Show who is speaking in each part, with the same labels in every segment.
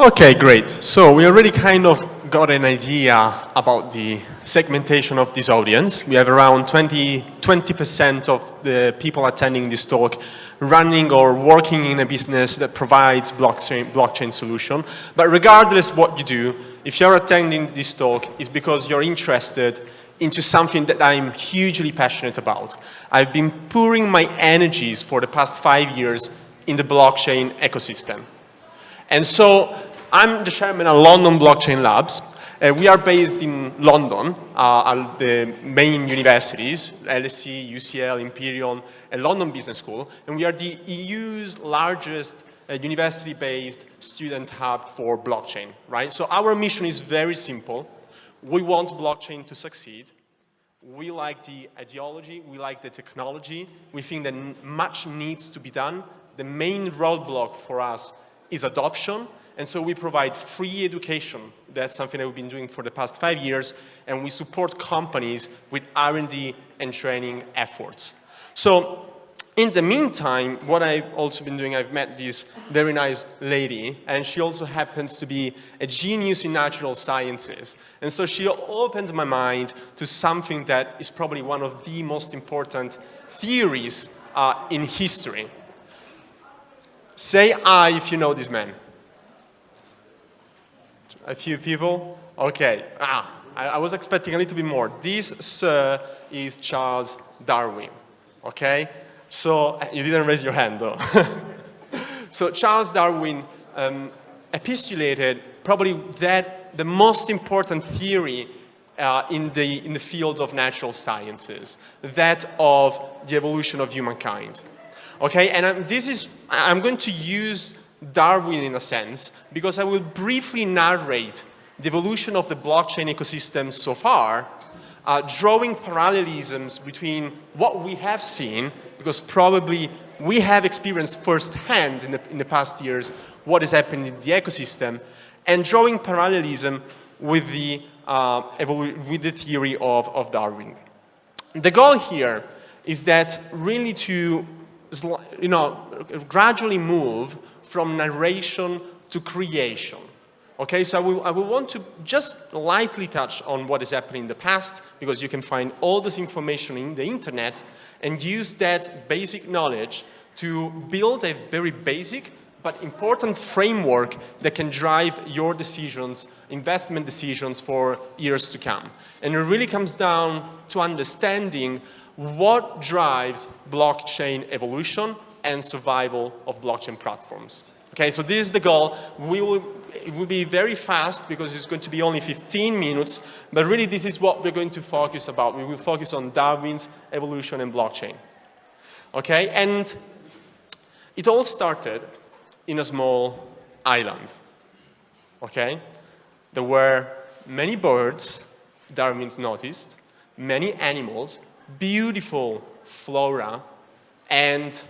Speaker 1: Okay, great. So we already kind of got an idea about the segmentation of this audience. We have around 20% of the people attending this talk running or working in a business that provides blockchain solution. But regardless what you do, if you're attending this talk, it's because you're interested into something that I'm hugely passionate about. I've been pouring my energies for the past 5 years in the blockchain ecosystem. And so I'm the chairman of London Blockchain Labs. We are based in London, at the main universities, LSE, UCL, Imperial, and London Business School. And we are the EU's largest university-based student hub for blockchain, right? So our mission is very simple. We want blockchain to succeed. We like the ideology, we like the technology. We think that much needs to be done. The main roadblock for us is adoption, and so we provide free education. That's something that we've been doing for the past 5 years, and we support companies with R&D and training efforts. So in the meantime, what I've also been doing, I've met this very nice lady, and she also happens to be a genius in natural sciences. And so she opened my mind to something that is probably one of the most important theories in history. Say I if you know this man. A few people? Okay. I was expecting a little bit more. This, sir, is Charles Darwin. Okay? So, you didn't raise your hand, though. So, Charles Darwin epistulated probably the most important theory in the field of natural sciences, that of the evolution of humankind. Okay, and I'm going to use Darwin in a sense, because I will briefly narrate the evolution of the blockchain ecosystem so far, drawing parallelisms between what we have seen, because probably we have experienced firsthand in the past years what is happening in the ecosystem, and drawing parallelism with the theory of Darwin. The goal here is that really to gradually move from narration to creation. Okay, so I will want to just lightly touch on what is happening in the past, because you can find all this information in the internet, and use that basic knowledge to build a very basic but important framework that can drive your decisions, investment decisions for years to come. And it really comes down to understanding what drives blockchain evolution and survival of blockchain platforms. Okay, so this is the goal. It will be very fast because it's going to be only 15 minutes, but really this is what we're going to focus about. We will focus on Darwin's evolution and blockchain. Okay, and it all started in a small island. Okay, there were many birds, Darwin's noticed, many animals, beautiful flora, and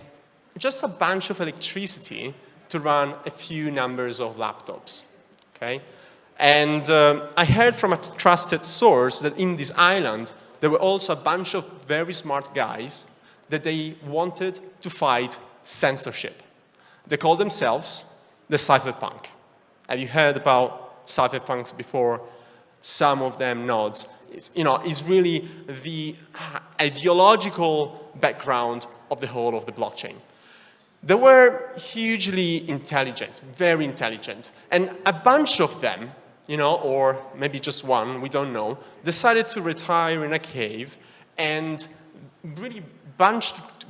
Speaker 1: just a bunch of electricity to run a few numbers of laptops, okay? And I heard from a trusted source that in this island, there were also a bunch of very smart guys that they wanted to fight censorship. They call themselves the cypherpunk. Have you heard about cypherpunks before? Some of them nods. It's really the ideological background of the whole of the blockchain. They were hugely intelligent, very intelligent, and a bunch of them, or maybe just one, we don't know, decided to retire in a cave and really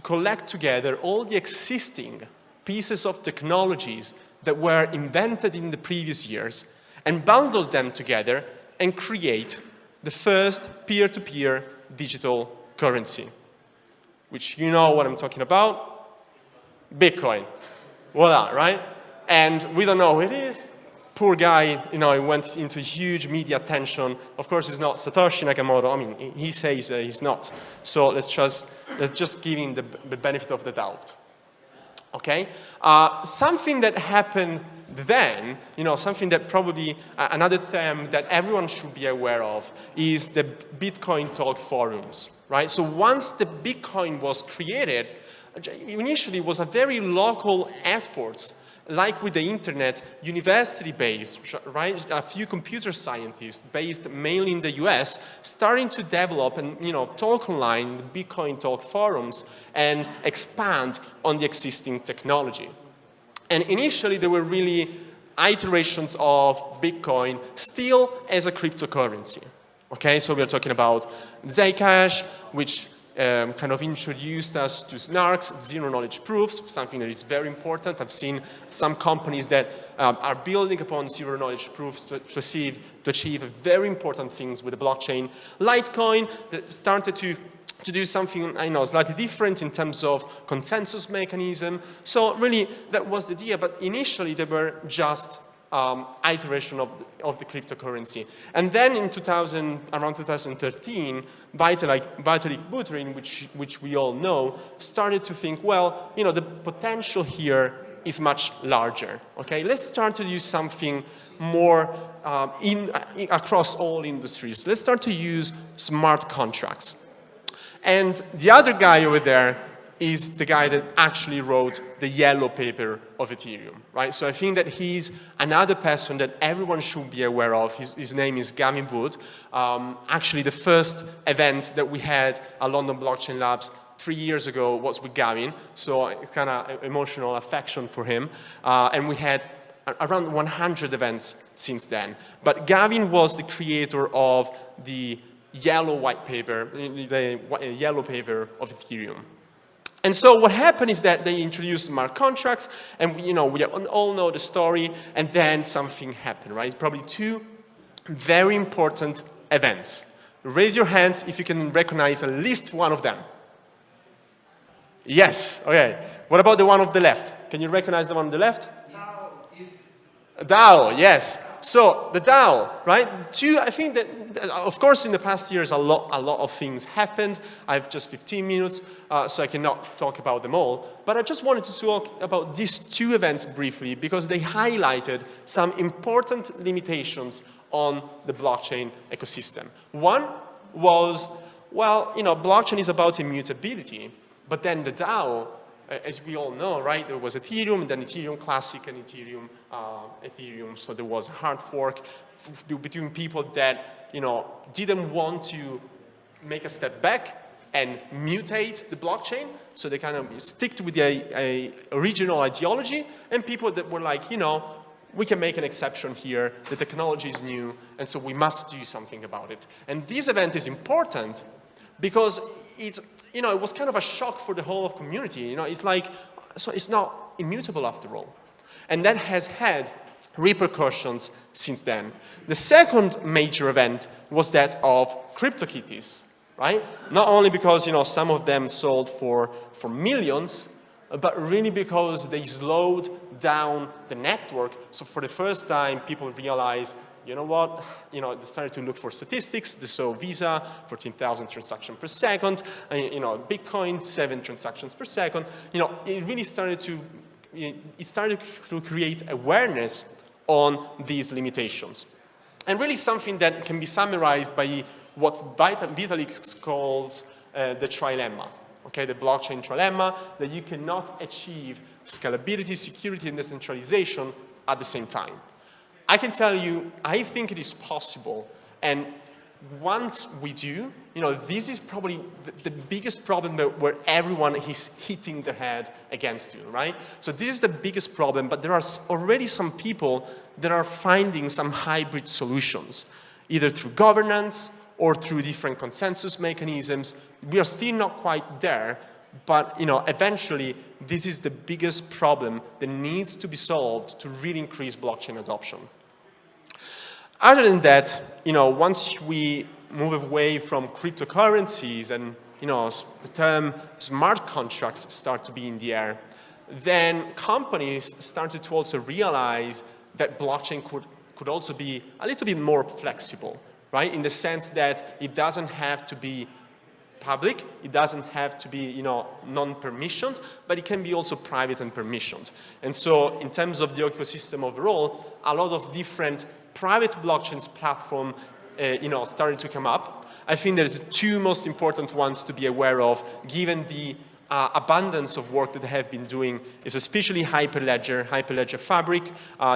Speaker 1: collect together all the existing pieces of technologies that were invented in the previous years and bundle them together and create the first peer-to-peer digital currency, which you know what I'm talking about. Bitcoin. Voila, right? And we don't know who it is. Poor guy, he went into huge media attention. Of course, it's not Satoshi Nakamoto. I mean, he says he's not. So let's just give him the benefit of the doubt. Okay? Something that happened then, something that probably, another term that everyone should be aware of is the Bitcoin talk forums, right? So once the Bitcoin was created, initially it was a very local effort like with the internet, university-based, right? A few computer scientists based mainly in the US starting to develop and talk online, the Bitcoin talk forums, and expand on the existing technology. And initially, there were really iterations of Bitcoin still as a cryptocurrency. Okay, so we are talking about Zcash, which kind of introduced us to SNARKs, zero-knowledge proofs, something that is very important. I've seen some companies that are building upon zero-knowledge proofs to achieve very important things with the blockchain. Litecoin that started to do something, slightly different in terms of consensus mechanism. So really, that was the idea. But initially, they were just iteration of the cryptocurrency. And then in around 2013, Vitalik Buterin, which we all know, started to think, well, the potential here is much larger. Okay, let's start to use something more across all industries. Let's start to use smart contracts. And the other guy over there is the guy that actually wrote the yellow paper of Ethereum, right? So I think that he's another person that everyone should be aware of. His name is Gavin Wood. Actually, the first event that we had at London Blockchain Labs 3 years ago was with Gavin, so it's kind of emotional affection for him. And we had around 100 events since then. But Gavin was the creator of the yellow white paper, the yellow paper of Ethereum. And so what happened is that they introduced smart contracts, and we all know the story, and then something happened, right? Probably two very important events. Raise your hands if you can recognize at least one of them. Yes, okay. What about the one on the left? Can you recognize the one on the left? DAO, yes. So the DAO, right? I think that, of course, in the past years, a lot of things happened. I have just 15 minutes, so I cannot talk about them all. But I just wanted to talk about these two events briefly because they highlighted some important limitations on the blockchain ecosystem. One was, well, blockchain is about immutability, but then the DAO, as we all know, right, there was Ethereum, and then Ethereum Classic and Ethereum. So there was a hard fork between people that, didn't want to make a step back and mutate the blockchain. So they kind of stick with the original ideology, and people that were like, we can make an exception here. The technology is new, and so we must do something about it. And this event is important because it was kind of a shock for the whole of community. It's like, so it's not immutable after all. And that has had repercussions since then. The second major event was that of CryptoKitties, right? Not only because, some of them sold for millions, but really because they slowed down the network. So for the first time, people realized, you know what, they started to look for statistics. They saw Visa, 14,000 transactions per second, Bitcoin, 7 transactions per second. It really started to create awareness on these limitations. And really something that can be summarized by what Vitalik calls the Trilemma, okay, the blockchain trilemma, that you cannot achieve scalability, security, and decentralization at the same time. I can tell you, I think it is possible, and once we do, this is probably the biggest problem where everyone is hitting their head against you, right? So this is the biggest problem, but there are already some people that are finding some hybrid solutions, either through governance or through different consensus mechanisms. We are still not quite there, but eventually this is the biggest problem that needs to be solved to really increase blockchain adoption. Other than that, once we move away from cryptocurrencies and the term smart contracts start to be in the air, then companies started to also realize that blockchain could also be a little bit more flexible, right? In the sense that it doesn't have to be public, it doesn't have to be non-permissioned, but it can be also private and permissioned. And so in terms of the ecosystem overall, a lot of different private blockchains platform started to come up. I think that the two most important ones to be aware of, given the abundance of work that they have been doing is especially Hyperledger Fabric.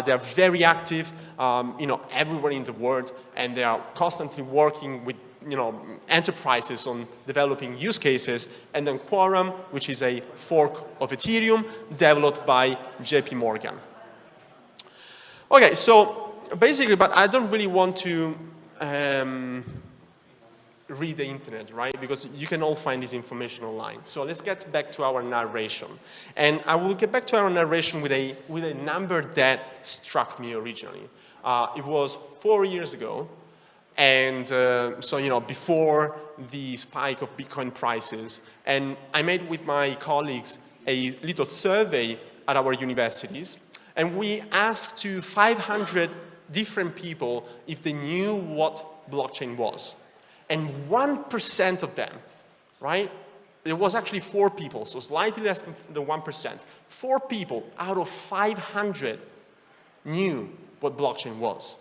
Speaker 1: They are very active, everywhere in the world, and they are constantly working with enterprises on developing use cases. And then Quorum, which is a fork of Ethereum developed by JP Morgan. Okay, so basically, but I don't really want to read the internet, right? Because you can all find this information online. So let's get back to our narration. And I will get back to our narration with a number that struck me originally. It was 4 years ago. And so, before the spike of Bitcoin prices, and I made with my colleagues a little survey at our universities, and we asked to 500 different people if they knew what blockchain was. And 1% of them, right? It was actually 4 people, so slightly less than the 1%. 4 people out of 500 knew what blockchain was.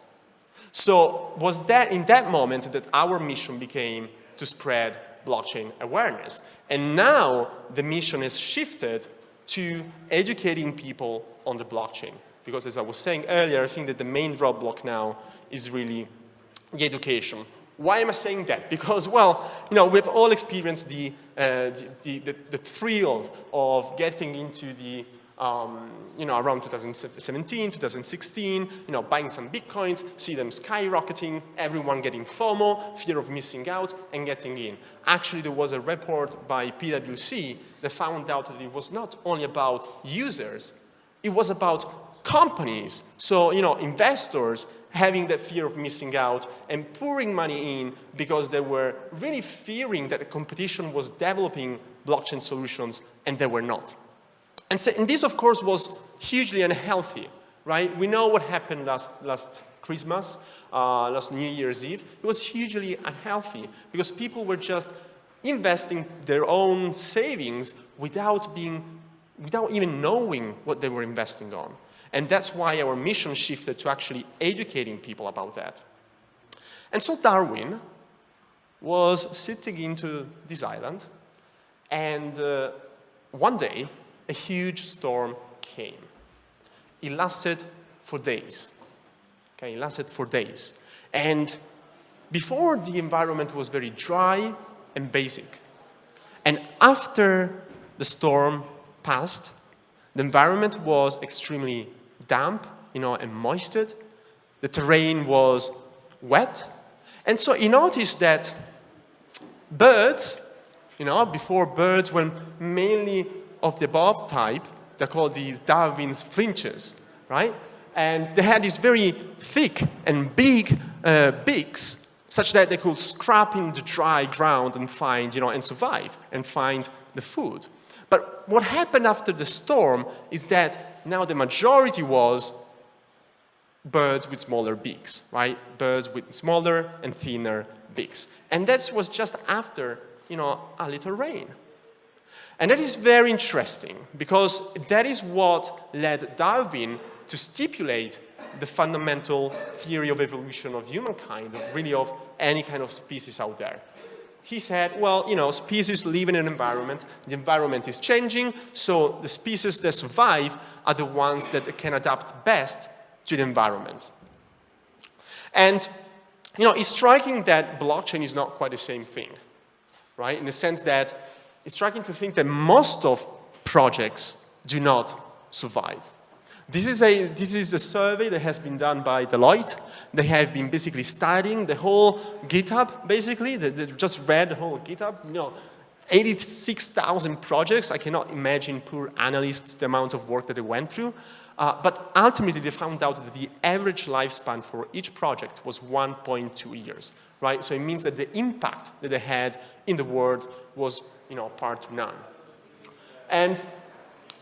Speaker 1: So was that in that moment that our mission became to spread blockchain awareness. And now the mission has shifted to educating people on the blockchain. Because as I was saying earlier, I think that the main roadblock now is really the education. Why am I saying that? Because, well, we've all experienced the thrill of getting into the, around 2017, 2016, buying some Bitcoins, see them skyrocketing, everyone getting FOMO, fear of missing out, and getting in. Actually, there was a report by PwC that found out that it was not only about users, it was about companies. So, investors having that fear of missing out and pouring money in because they were really fearing that the competition was developing blockchain solutions and they were not. And this, of course, was hugely unhealthy, right? We know what happened last Christmas, last New Year's Eve. It was hugely unhealthy because people were just investing their own savings without even knowing what they were investing on. And that's why our mission shifted to actually educating people about that. And so Darwin was sitting into this island, and one day, a huge storm came. It lasted for days. Okay, it lasted for days. And before, the environment was very dry and basic. And after the storm passed, the environment was extremely damp, and moisted. The terrain was wet. And so he noticed that birds, before birds were mainly of the above type, they're called these Darwin's finches, right? And they had these very thick and big beaks, such that they could scrap in the dry ground and find, and survive and find the food. But what happened after the storm is that now the majority was birds with smaller beaks, right? Birds with smaller and thinner beaks. And that was just after, a little rain. And that is very interesting because that is what led Darwin to stipulate the fundamental theory of evolution of humankind, really of any kind of species out there. He said, well, species live in an environment, the environment is changing, so the species that survive are the ones that can adapt best to the environment. And, it's striking that blockchain is not quite the same thing, right? In the sense that it's striking to think that most of projects do not survive. This is a survey that has been done by Deloitte. They have been basically studying the whole GitHub, basically. They just read the whole GitHub. 86,000 projects. I cannot imagine poor analysts, the amount of work that they went through. But ultimately, they found out that the average lifespan for each project was 1.2 years, right? So it means that the impact that they had in the world was, par to none. And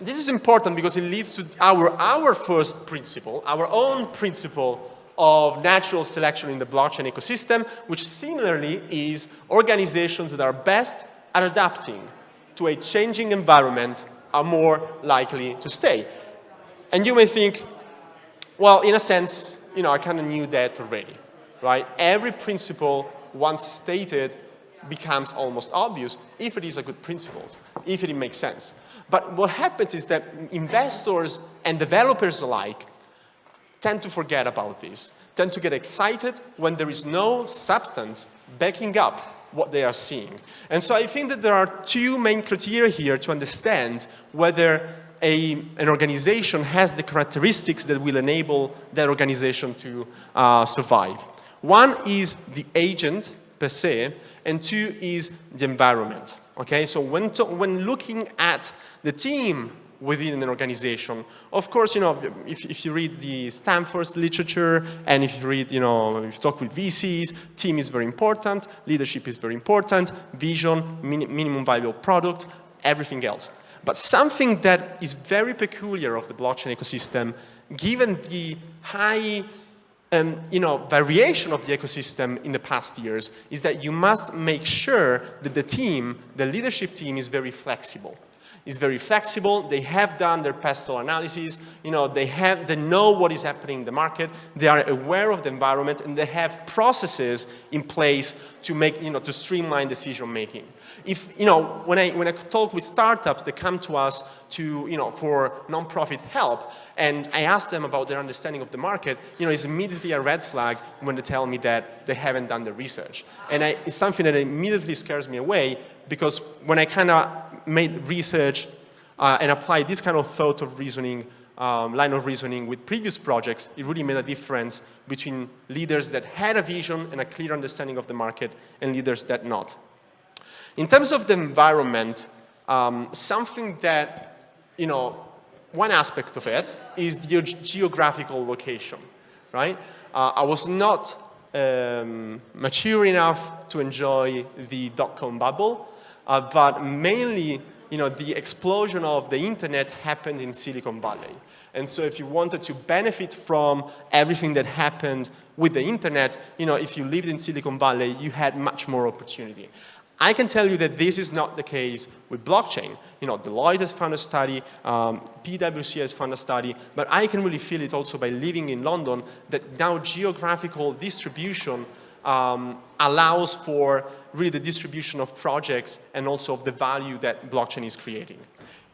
Speaker 1: this is important because it leads to our first principle, our own principle of natural selection in the blockchain ecosystem, which similarly is organizations that are best at adapting to a changing environment are more likely to stay. And you may think, well, in a sense, I kind of knew that already, right? Every principle, once stated, becomes almost obvious if it is a good principle, if it makes sense. But what happens is that investors and developers alike tend to forget about this, tend to get excited when there is no substance backing up what they are seeing. And so I think that there are two main criteria here to understand whether an organization has the characteristics that will enable that organization to survive. One is the agent per se, and two is the environment. Okay, so when looking at the team within an organization, of course, you know, if you read the Stanford's literature, and if you read, you know, if you talk with VCs, team is very important, leadership is very important, vision, minimum viable product, everything else. But something that is very peculiar of the blockchain ecosystem, given the high variation of the ecosystem in the past years, is that you must make sure that the team, the leadership team, is very flexible. Is very flexible. They have done their pastoral analysis. You know, they know what is happening in the market. They are aware of the environment, and they have processes in place to make, you know, to streamline decision making. If, you know, when I talk with startups, they come to us to, you know, for nonprofit help, and I ask them about their understanding of the market, you know, it's immediately a red flag when they tell me that they haven't done the research. And it's something that immediately scares me away, because when I kind of made research and applied this kind of thought of reasoning, line of reasoning with previous projects, it really made a difference between leaders that had a vision and a clear understanding of the market and leaders that not. In terms of the environment, something that, you know, one aspect of it is the geographical location, right? I was not mature enough to enjoy the dot-com bubble, but mainly, you know, the explosion of the internet happened in Silicon Valley. And so if you wanted to benefit from everything that happened with the internet, you know, if you lived in Silicon Valley, you had much more opportunity. I can tell you that this is not the case with blockchain. You know, Deloitte has found a study, PwC has found a study, but I can really feel it also by living in London, that now geographical distribution allows for really the distribution of projects and also of the value that blockchain is creating.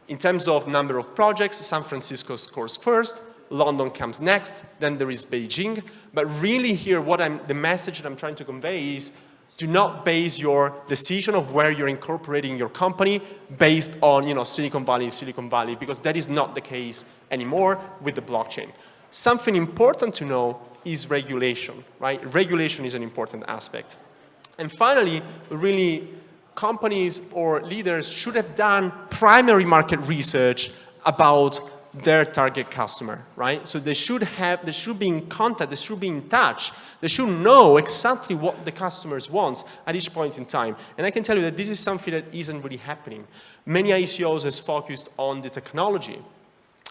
Speaker 1: In terms of number of projects, San Francisco scores first, London comes next, then there is Beijing. But really here, the message that I'm trying to convey is, do not base your decision of where you're incorporating your company based on, you know, Silicon Valley, because that is not the case anymore with the blockchain. Something important to know is regulation, right? Regulation is an important aspect. And finally, really, companies or leaders should have done primary market research about their target customer, right? So they should be in contact, they should be in touch, they should know exactly what the customers want at each point in time. And I can tell you that this is something that isn't really happening. Many ICOs has focused on the technology,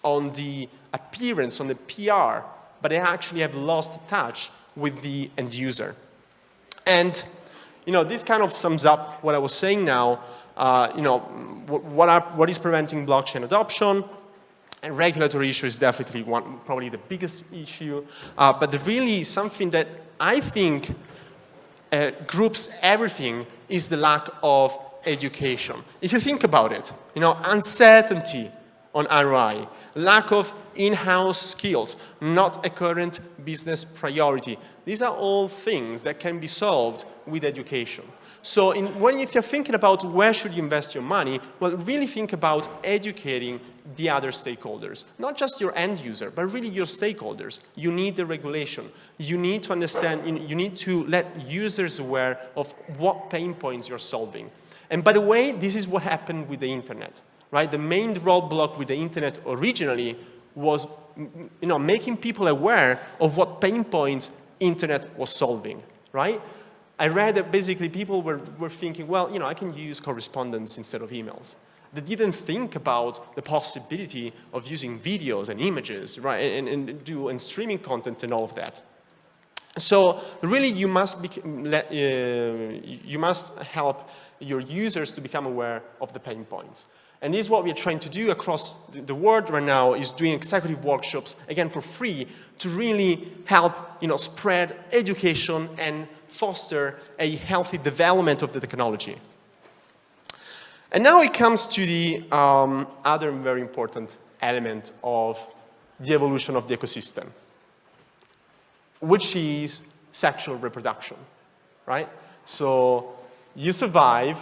Speaker 1: on the appearance, on the PR, but they actually have lost touch with the end user. And, you know, this kind of sums up what I was saying now. You know, what is preventing blockchain adoption? And regulatory issue is definitely probably the biggest issue. But really something that I think groups everything is the lack of education. If you think about it, you know, uncertainty on ROI, lack of in-house skills, not a current business priority. These are all things that can be solved with education. So if you're thinking about where should you invest your money, well, really think about educating the other stakeholders. Not just your end user, but really your stakeholders. You need the regulation. You need to understand, you need to let users aware of what pain points you're solving. And by the way, this is what happened with the internet, right? The main roadblock with the internet originally was, you know, making people aware of what pain points internet was solving, right? I read that basically people were thinking, well, you know, I can use correspondence instead of emails. They didn't think about the possibility of using videos and images, right, and streaming content and all of that. So really, you must help your users to become aware of the pain points. And this is what we are trying to do across the world right now, is doing executive workshops, again, for free, to really help, spread education and foster a healthy development of the technology. And now it comes to the other very important element of the evolution of the ecosystem, which is sexual reproduction, right? So you survive,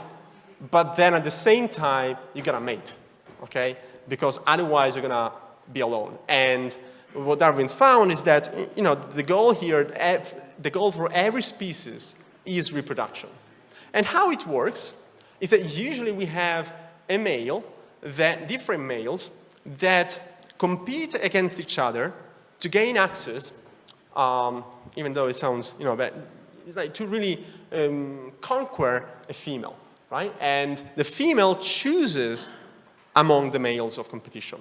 Speaker 1: but then at the same time, you gotta mate, okay? Because otherwise you're gonna be alone. And what Darwin's found is that, the goal here, the goal for every species is reproduction. And how it works is that usually we have a male, different males, that compete against each other to gain access, even though it sounds, bad, it's like to really conquer a female. Right? And the female chooses among the males of competition.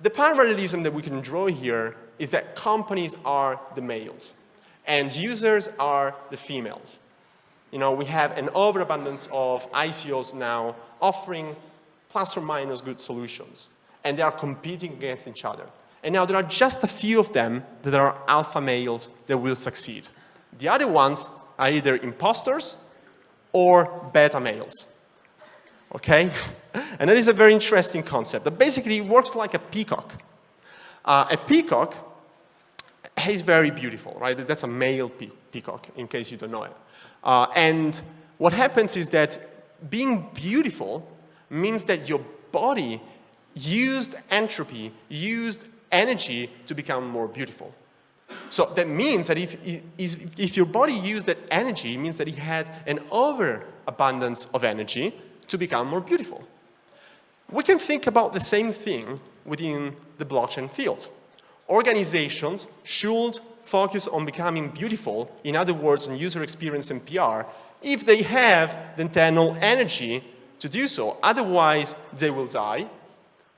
Speaker 1: The parallelism that we can draw here is that companies are the males and users are the females. We have an overabundance of ICOs now offering plus or minus good solutions, and they are competing against each other. And now there are just a few of them that are alpha males that will succeed. The other ones are either imposters or beta males, okay? And that is a very interesting concept. That basically works like a peacock. A peacock is very beautiful, right? That's a male peacock, in case you don't know it. And what happens is that being beautiful means that your body used entropy, used energy to become more beautiful. So that means that if your body used that energy, it means that it had an overabundance of energy to become more beautiful. We can think about the same thing within the blockchain field. Organizations should focus on becoming beautiful, in other words, on user experience and PR, if they have the internal energy to do so. Otherwise, they will die,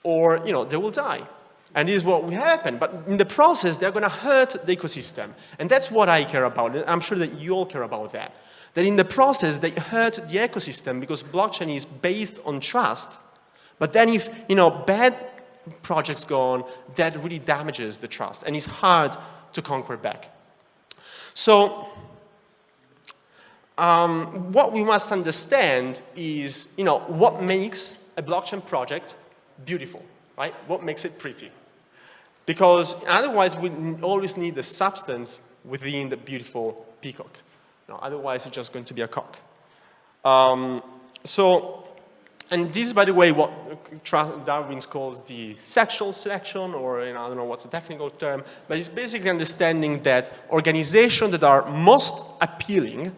Speaker 1: or they will die. And this is what will happen. But in the process, they're going to hurt the ecosystem. And that's what I care about. I'm sure that you all care about that. That in the process, they hurt the ecosystem because blockchain is based on trust. But then if, bad projects go on, that really damages the trust. And it's hard to conquer back. So what we must understand is, what makes a blockchain project beautiful, right? What makes it pretty? Because otherwise, we always need the substance within the beautiful peacock. Otherwise, it's just going to be a cock. And this is, by the way, what Darwin calls the sexual selection, or I don't know what's the technical term, but it's basically understanding that organizations that are most appealing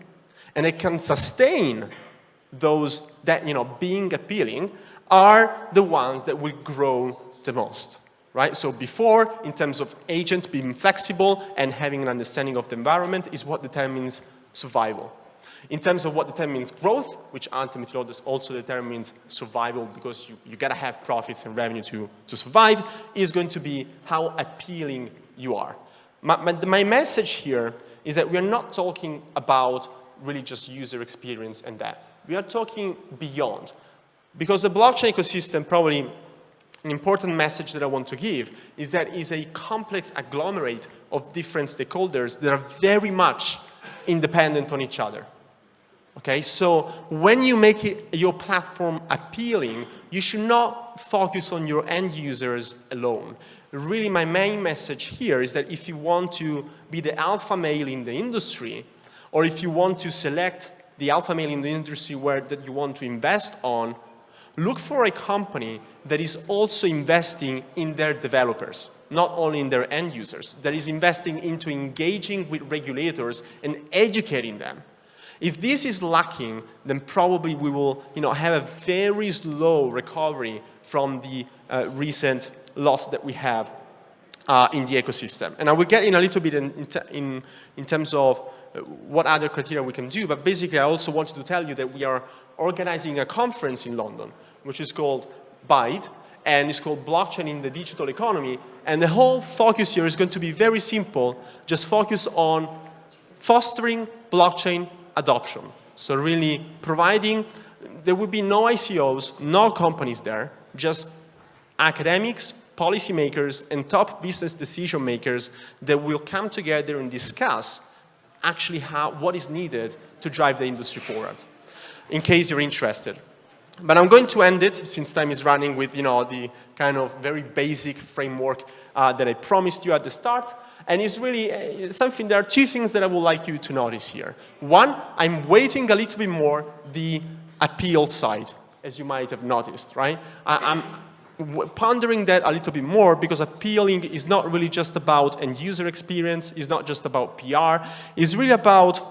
Speaker 1: and it can sustain those that, being appealing, are the ones that will grow the most. Right? So before, in terms of agents being flexible and having an understanding of the environment is what determines survival. In terms of what determines growth, which ultimately also determines survival because you gotta have profits and revenue to survive, is going to be how appealing you are. My message here is that we are not talking about really just user experience and that. We are talking beyond. Because the blockchain ecosystem, probably an important message that I want to give is that it's a complex agglomerate of different stakeholders that are very much independent on each other. Okay, so when you make your platform appealing, you should not focus on your end users alone. Really, my main message here is that if you want to be the alpha male in the industry, or if you want to select the alpha male in the industry that you want to invest on, look for a company that is also investing in their developers, not only in their end users, that is investing into engaging with regulators and educating them. If this is lacking, then probably we will have a very slow recovery from the recent loss that we have in the ecosystem. And I will get in a little bit in terms of what other criteria we can do, but basically I also wanted to tell you that we are organizing a conference in London, which is called BIDE, and it's called Blockchain in the Digital Economy. And the whole focus here is going to be very simple, just focus on fostering blockchain adoption. So really providing there will be no ICOs, no companies there, just academics, policymakers, and top business decision makers that will come together and discuss actually what is needed to drive the industry forward, in case you're interested. But I'm going to end it, since time is running, with the kind of very basic framework that I promised you at the start. And it's really something, there are two things that I would like you to notice here. One, I'm weighting a little bit more the appeal side, as you might have noticed, right? I'm pondering that a little bit more, because appealing is not really just about end user experience, it's not just about PR, it's really about,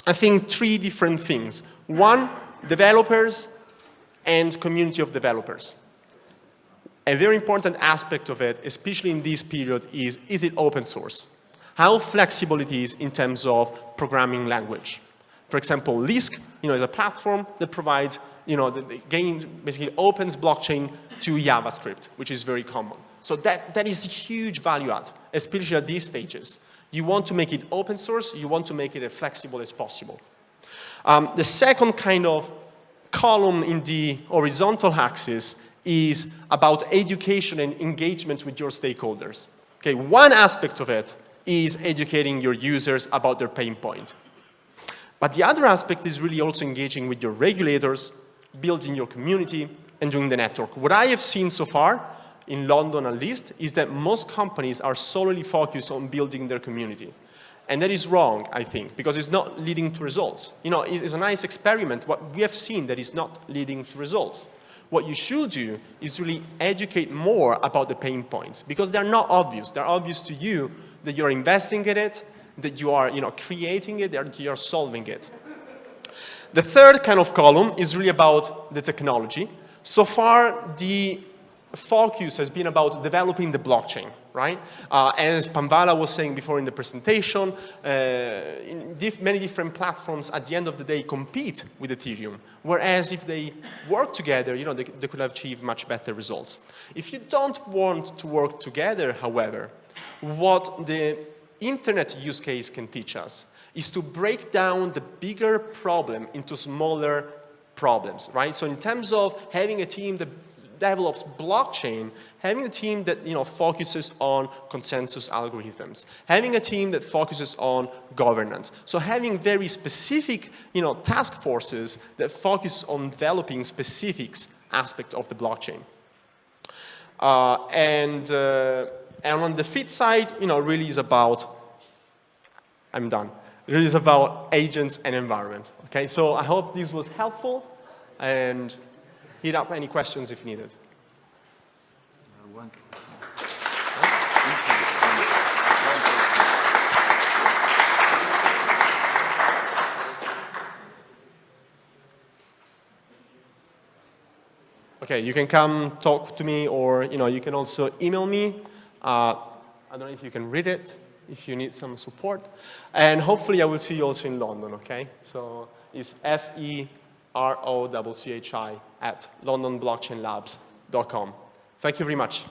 Speaker 1: I think, three different things. One, developers and community of developers. A very important aspect of it, especially in this period, is it open source? How flexible it is in terms of programming language. For example, Lisk, is a platform that provides, basically opens blockchain to JavaScript, which is very common. So that is a huge value add, especially at these stages. You want to make it open source, you want to make it as flexible as possible. The second kind of column in the horizontal axis is about education and engagement with your stakeholders. Okay, one aspect of it is educating your users about their pain point. But the other aspect is really also engaging with your regulators, building your community, and doing the network. What I have seen so far, in London at least, is that most companies are solely focused on building their community. And that is wrong, I think, because it's not leading to results. It's a nice experiment. What we have seen that is not leading to results. What you should do is really educate more about the pain points, because they're not obvious. They're obvious to you that you're investing in it, that you are creating it, that you're solving it. The third kind of column is really about the technology. So far, the focus has been about developing the blockchain, right? As Pamvala was saying before in the presentation, many different platforms at the end of the day compete with Ethereum, whereas if they work together, they could achieve much better results. If you don't want to work together, however, what the internet use case can teach us is to break down the bigger problem into smaller problems, right? So in terms of having a team that develops blockchain, having a team that focuses on consensus algorithms, having a team that focuses on governance. So having very specific task forces that focus on developing specific aspects of the blockchain. And on the fifth side, really is about, I'm done. It really is about agents and environment. Okay, so I hope this was helpful, and hit up any questions if needed. Okay, you can come talk to me, or you can also email me. I don't know if you can read it, if you need some support. And hopefully I will see you also in London, okay? So it's FEROCCHI@londonblockchainlabs.com. Thank you very much.